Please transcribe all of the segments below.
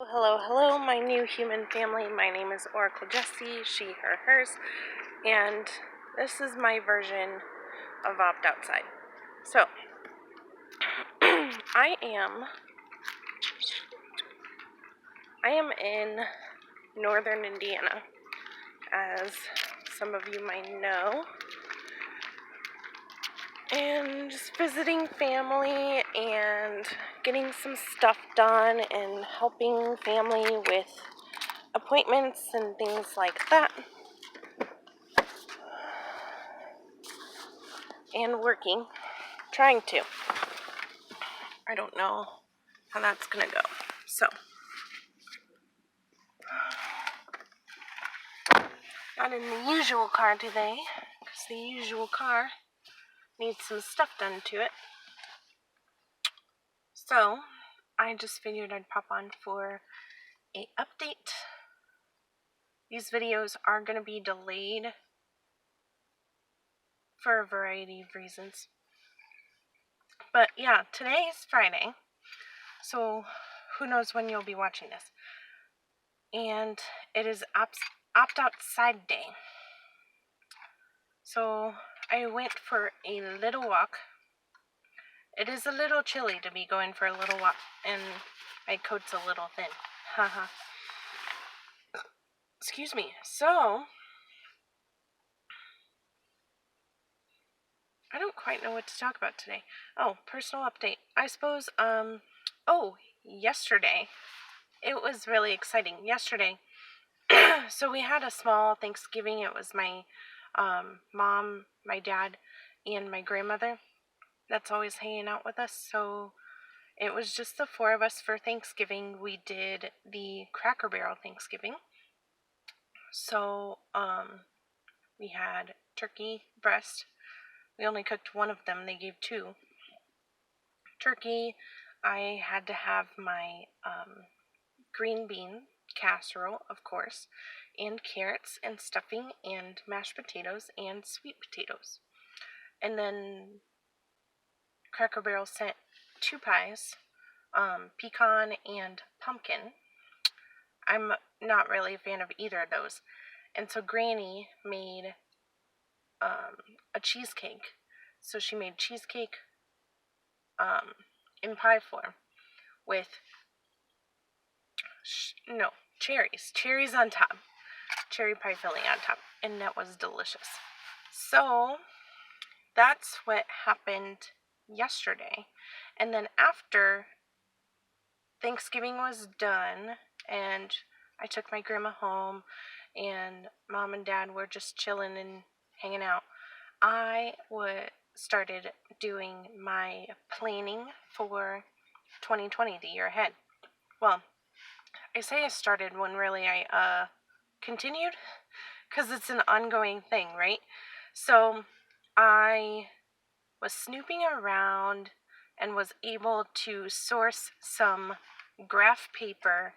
Hello, hello, my new human family. My name is Oracle Jessie, she, her, hers, and this is my version of Opt Outside. So, I am in northern Indiana, as some of you might know, and just visiting family and getting some stuff done and helping family with appointments and things like that. And working, trying to. I don't know how that's gonna go. So, not in the usual car today, because the usual car needs some stuff done to it. So, I just figured I'd pop on for a update. These videos are gonna be delayed for a variety of reasons. But yeah, today is Friday, so who knows when you'll be watching this. And it is Opt Outside Day. So I went for a little walk. It is a little chilly to be going for a little walk, and my coat's a little thin. Haha. Excuse me. So, I don't quite know what to talk about today. Oh, personal update. I suppose, yesterday. It was really exciting. Yesterday. So we had a small Thanksgiving. It was my mom, my dad, and my grandmother that's always hanging out with us. So it was just the four of us for Thanksgiving. We did the Cracker Barrel Thanksgiving. So, we had turkey breast. We only cooked one of them. They gave two. Turkey. I had to have my green bean casserole, of course, and carrots and stuffing and mashed potatoes and sweet potatoes. And then Cracker Barrel sent two pies, pecan and pumpkin. I'm not really a fan of either of those. And so Granny made a cheesecake. So she made cheesecake in pie form with cherries on top, cherry pie filling on top, and that was delicious. So that's what happened yesterday. And then after Thanksgiving was done and I took my grandma home and mom and dad were just chilling and hanging out, I started doing my planning for 2020, the year ahead. Well, I say I started when really I continued, because it's an ongoing thing, right? So I was snooping around and was able to source some graph paper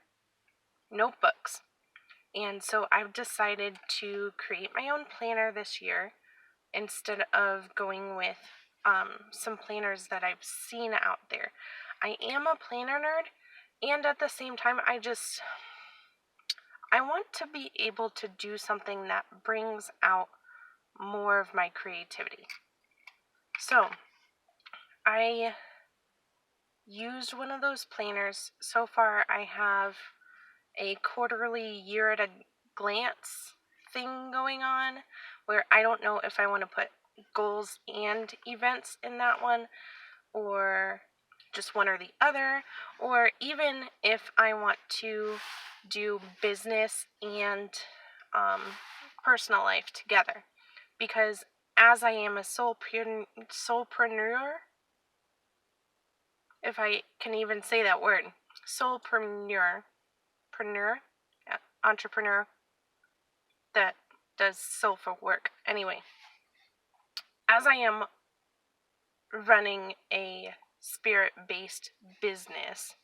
notebooks. And so I've decided to create my own planner this year instead of going with some planners that I've seen out there. I am a planner nerd, and at the same time, I want to be able to do something that brings out more of my creativity. So, I used one of those planners. So far, I have a quarterly year at a glance thing going on where I don't know if I want to put goals and events in that one, or just one or the other, or even if I want to do business and personal life together. Because as I am a soulpreneur, if I can even say that word, soulpreneur, entrepreneur that does soulful work. Anyway, as I am running a spirit-based business,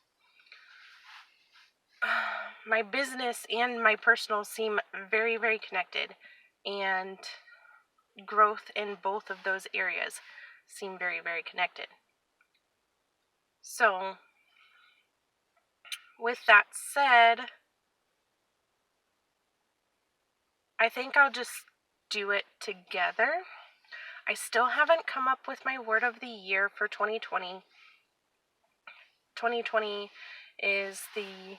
my business and my personal seem very, very connected, and growth in both of those areas seem very, very connected. So, with that said, I think I'll just do it together. I still haven't come up with my word of the year for 2020. 2020 is the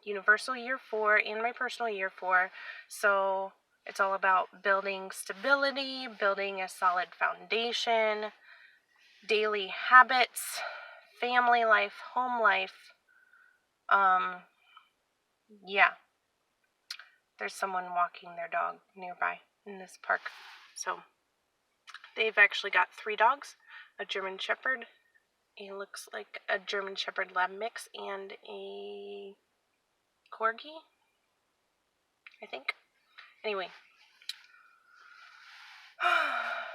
universal year 4 and my personal year 4. So it's all about building stability, building a solid foundation, daily habits, family life, home life. Yeah. There's someone walking their dog nearby in this park. So they've actually got 3 dogs, a German Shepherd, he looks like a German Shepherd Lab mix, and a Corgi, I think. Anyway.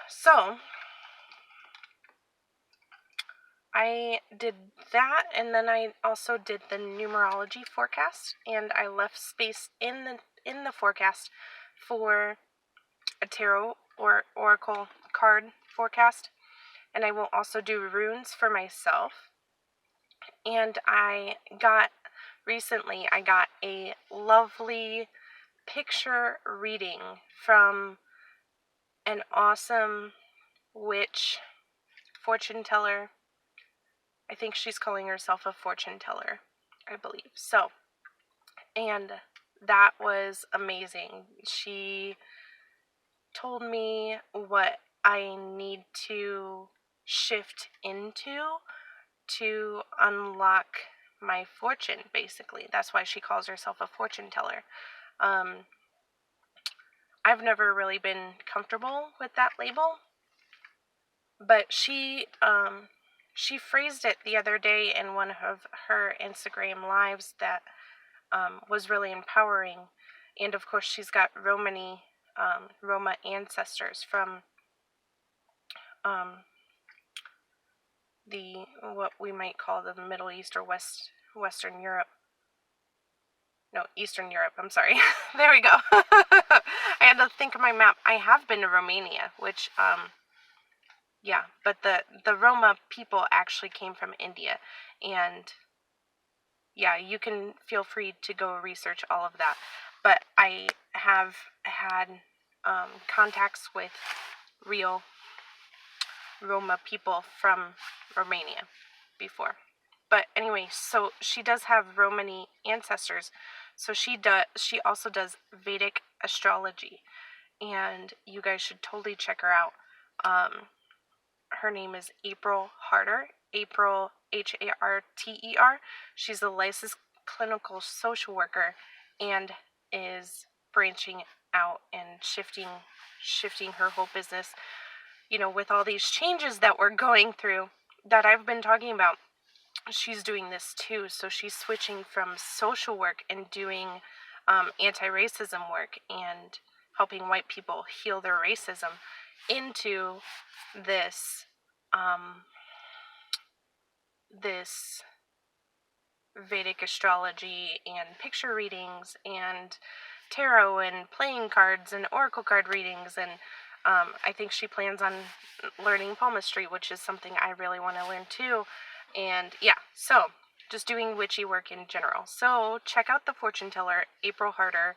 So, I did that, and then I also did the numerology forecast, and I left space in the forecast for a tarot or oracle card forecast, and I will also do runes for myself. And recently I got a lovely picture reading from an awesome witch fortune teller. I think she's calling herself a fortune teller, I believe. So, and that was amazing. She told me what I need to shift into to unlock my fortune, basically. That's why she calls herself a fortune teller. I've never really been comfortable with that label, but she phrased it the other day in one of her Instagram lives that was really empowering. And of course, she's got Roma ancestors from the what we might call the Middle East or Western Europe. No, Eastern Europe, I'm sorry. There we go. I had to think of my map. I have been to Romania, which, yeah, but the Roma people actually came from India. And, yeah, you can feel free to go research all of that. But I have had contacts with real Roma people from Romania before. But anyway, so she does have Romani ancestors. So she also does Vedic astrology, and you guys should totally check her out. Her name is April Harter, April Harter. She's a licensed clinical social worker and is branching out and shifting her whole business, with all these changes that we're going through that I've been talking about. She's doing this too, so she's switching from social work and doing anti-racism work and helping white people heal their racism into this this Vedic astrology and picture readings and tarot and playing cards and oracle card readings, and I think she plans on learning palmistry, which is something I really want to learn too. And yeah, so just doing witchy work in general. So check out the fortune teller, April Harter.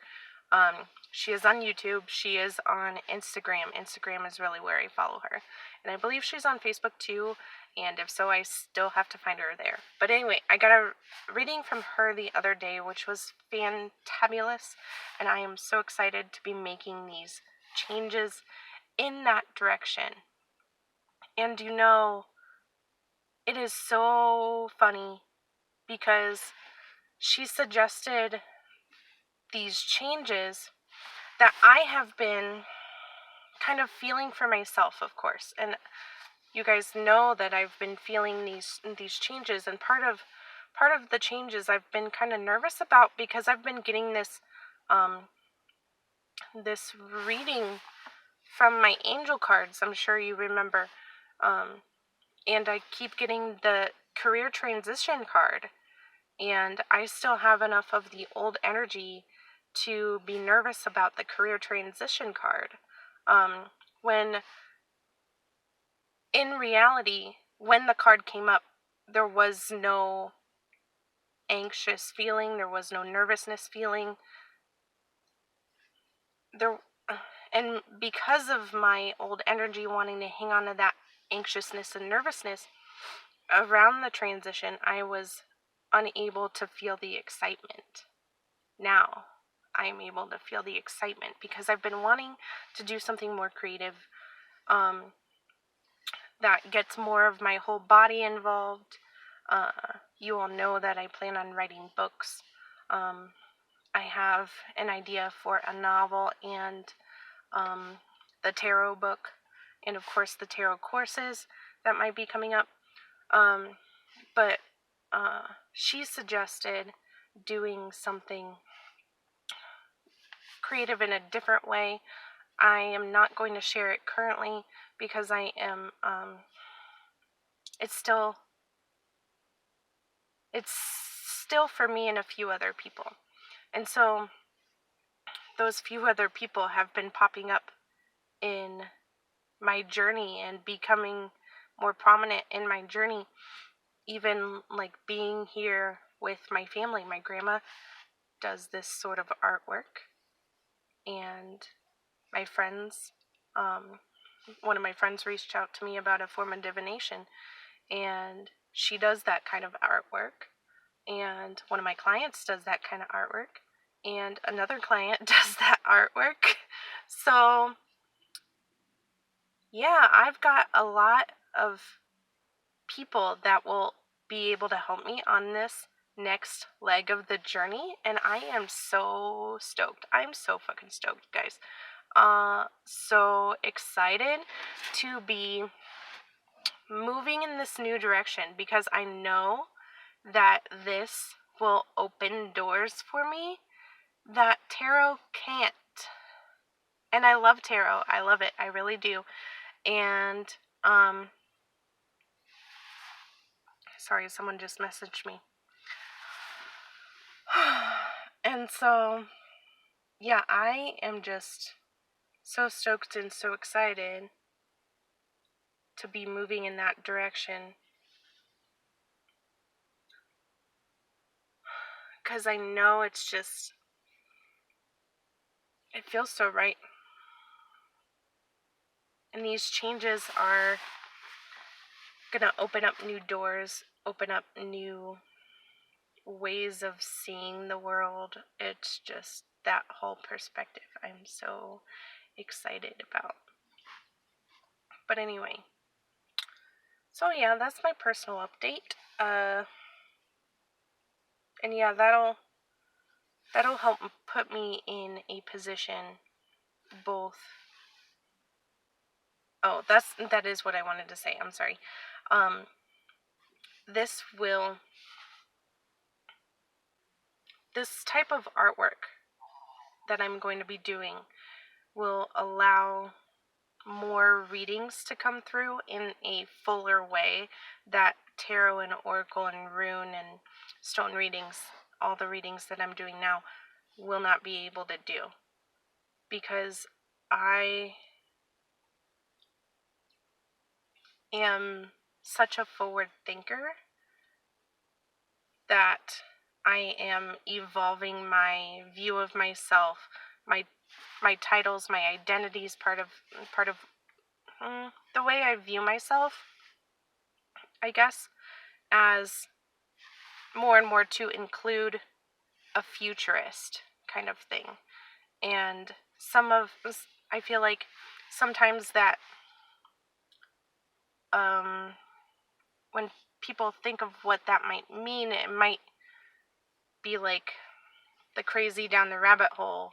She is on YouTube. She is on Instagram. Instagram is really where I follow her. And I believe she's on Facebook too. And if so, I still have to find her there. But anyway, I got a reading from her the other day, which was fantabulous. And I am so excited to be making these changes in that direction. And it is so funny because she suggested these changes that I have been kind of feeling for myself, of course. And you guys know that I've been feeling these changes, and part of the changes I've been kind of nervous about because I've been getting this reading from my angel cards. I'm sure you remember. And I keep getting the career transition card, and I still have enough of the old energy to be nervous about the career transition card. When in reality, when the card came up, there was no anxious feeling. There was no nervousness feeling. There, and because of my old energy wanting to hang on to that anxiousness and nervousness around the transition, I was unable to feel the excitement. Now I'm able to feel the excitement because I've been wanting to do something more creative, that gets more of my whole body involved. You all know that I plan on writing books. I have an idea for a novel and the tarot book, and of course the tarot courses that might be coming up. But she suggested doing something creative in a different way. I am not going to share it currently because I am, it's still for me and a few other people. And so those few other people have been popping up in my journey and becoming more prominent in my journey, even like being here with my family. My grandma does this sort of artwork, and my friends, one of my friends reached out to me about a form of divination, and she does that kind of artwork, and one of my clients does that kind of artwork, and another client does that artwork. So yeah, I've got a lot of people that will be able to help me on this next leg of the journey, and I am so stoked. I'm so fucking stoked, guys. So excited to be moving in this new direction because I know that this will open doors for me that tarot can't. And I love tarot. I love it. I really do. And sorry, someone just messaged me. And so yeah, I am just so stoked and so excited to be moving in that direction, because I know it feels so right. And these changes are gonna open up new doors, open up new ways of seeing the world. It's just that whole perspective I'm so excited about. But anyway, so yeah, that's my personal update. And yeah, that'll help put me in a position both. Oh, that is what I wanted to say. I'm sorry. This type of artwork that I'm going to be doing will allow more readings to come through in a fuller way that tarot and oracle and rune and stone readings, all the readings that I'm doing now, will not be able to do, because I am such a forward thinker that I am evolving my view of myself, my titles, my identities, part of the way I view myself, I guess, as more and more to include a futurist kind of thing. And I feel like sometimes that when people think of what that might mean, it might be like the crazy down the rabbit hole.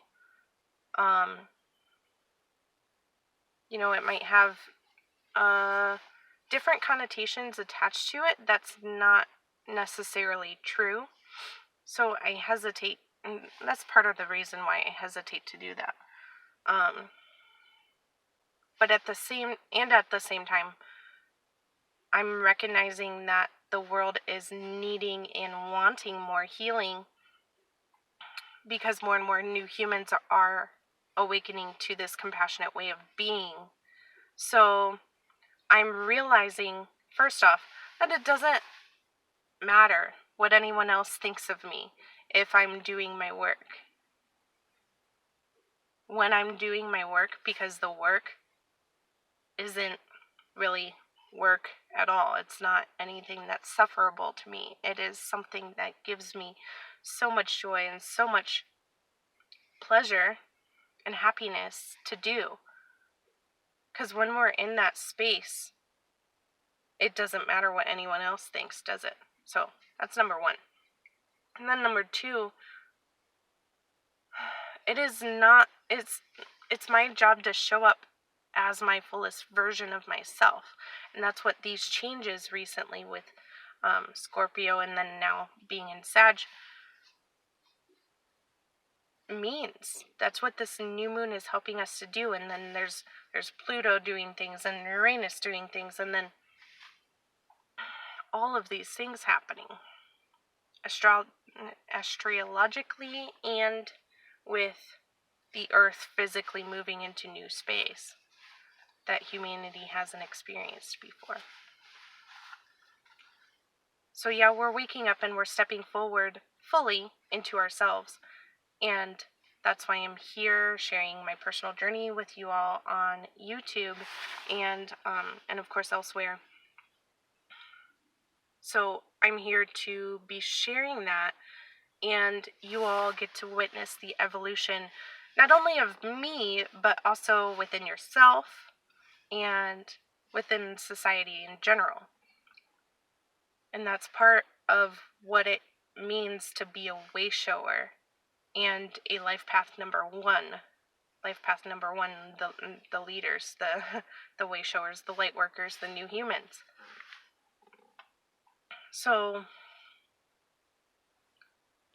It might have different connotations attached to it that's not necessarily true. So I hesitate, and that's part of the reason why I hesitate to do that. But at the same time, I'm recognizing that the world is needing and wanting more healing, because more and more new humans are awakening to this compassionate way of being. So I'm realizing, first off, that it doesn't matter what anyone else thinks of me if I'm doing my work. When I'm doing my work, because the work isn't really work at all. It's not anything that's sufferable to me. It is something that gives me so much joy and so much pleasure and happiness to do. Because when we're in that space, it doesn't matter what anyone else thinks, does it? So that's number one. And then number two, it's my job to show up as my fullest version of myself. And that's what these changes recently with Scorpio and then now being in Sag means. That's what this new moon is helping us to do. And then there's Pluto doing things and Uranus doing things, and then all of these things happening astrologically and with the earth physically moving into new space that humanity hasn't experienced before. So yeah, we're waking up and we're stepping forward fully into ourselves, and that's why I'm here sharing my personal journey with you all on YouTube and of course elsewhere. So I'm here to be sharing that, and you all get to witness the evolution, not only of me, but also within yourself and within society in general. And that's part of what it means to be a way shower and a life path number one. Life path number one, the leaders, the way showers, the light workers, the new humans. So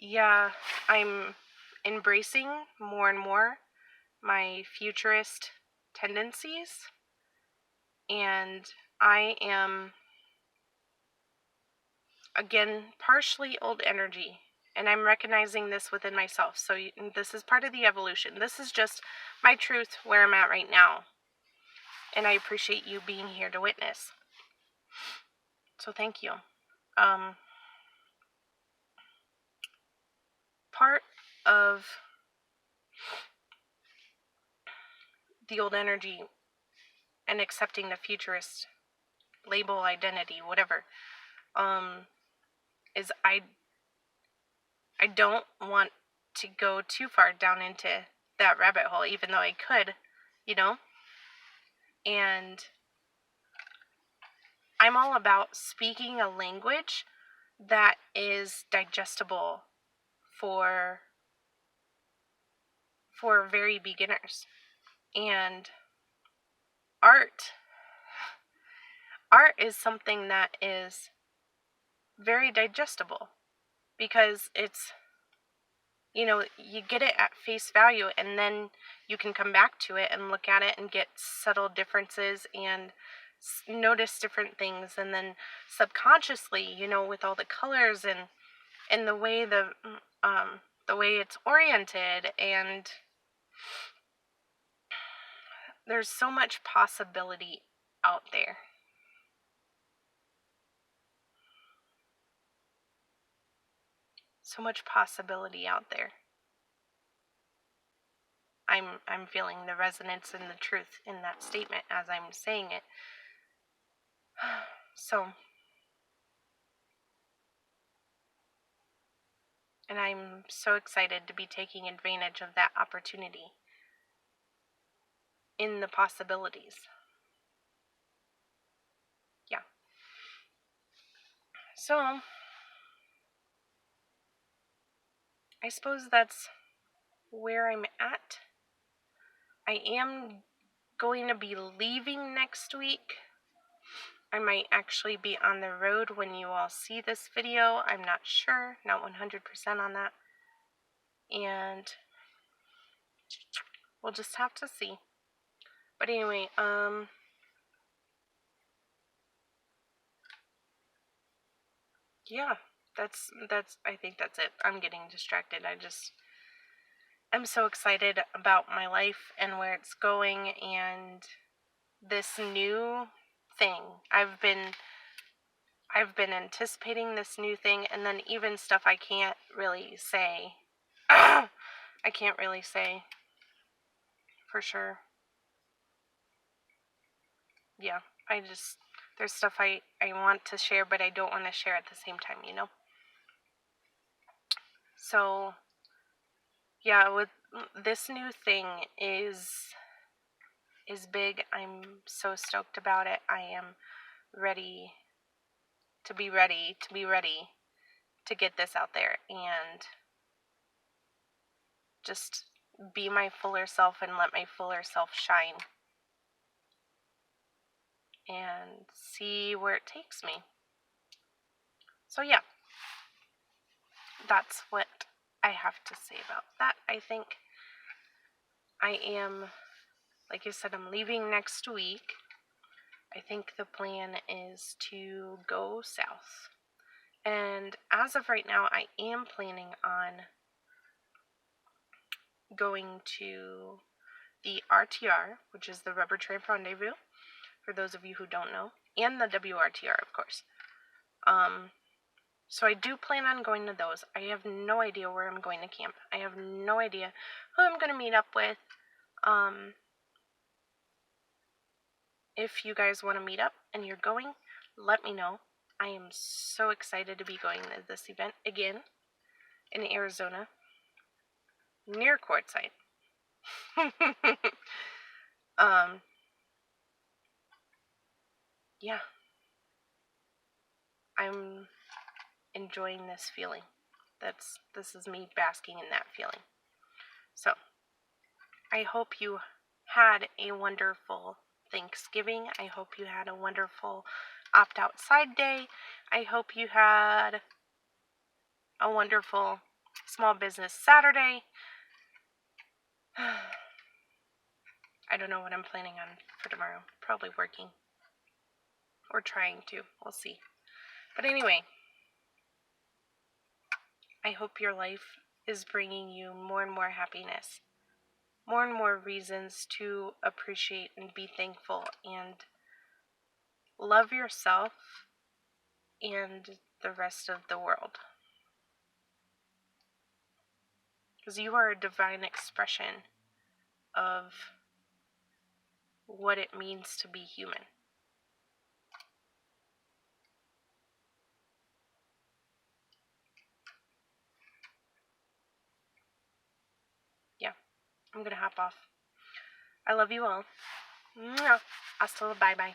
yeah, I'm embracing more and more my futurist tendencies, and I am, again, partially old energy, and I'm recognizing this within myself. So this is part of the evolution. This is just my truth where I'm at right now, and I appreciate you being here to witness. So thank you. Part of the old energy and accepting the futurist label, identity, whatever, is I don't want to go too far down into that rabbit hole, even though I could, and I'm all about speaking a language that is digestible for very beginners. And art is something that is very digestible, because it's, you get it at face value, and then you can come back to it and look at it and get subtle differences and notice different things, and then subconsciously, with all the colors and the way the way it's oriented, and there's so much possibility out there. So much possibility out there. I'm feeling the resonance and the truth in that statement as I'm saying it. So, and I'm so excited to be taking advantage of that opportunity in the possibilities. Yeah. So, I suppose that's where I'm at. I am going to be leaving next week. I might actually be on the road when you all see this video. I'm not sure, not 100% on that. And we'll just have to see. But anyway, yeah, that's I think that's it. I'm getting distracted. I'm so excited about my life and where it's going and this new thing. I've been I've been anticipating this new thing, and then even stuff I can't really say. I can't really say for sure. Yeah, there's stuff I want to share, but I don't want to share at the same time, you know? So, yeah, with this new thing is big. I'm so stoked about it. I am ready to be ready to get this out there and just be my fuller self and let my fuller self shine and see where it takes me. So yeah, that's what I have to say about that. I think I am, like I said, I'm leaving next week. I think the plan is to go south. And as of right now, I am planning on going to the RTR, which is the Rubber Tramp Rendezvous, for those of you who don't know, and the WRTR, of course. So I do plan on going to those. I have no idea where I'm going to camp. I have no idea who I'm going to meet up with. If you guys want to meet up and you're going, let me know. I am so excited to be going to this event again in Arizona, near Quartzsite. Yeah, I'm enjoying this feeling. This is me basking in that feeling. So, I hope you had a wonderful Thanksgiving. I hope you had a wonderful opt outside day. I hope you had a wonderful small business Saturday. I don't know what I'm planning on for tomorrow. Probably working. Or trying to. We'll see. But anyway, I hope your life is bringing you more and more happiness. More and more reasons to appreciate and be thankful and love yourself and the rest of the world. Because you are a divine expression of what it means to be human. Yeah, I'm gonna hop off. I love you all. Hasta, bye-bye.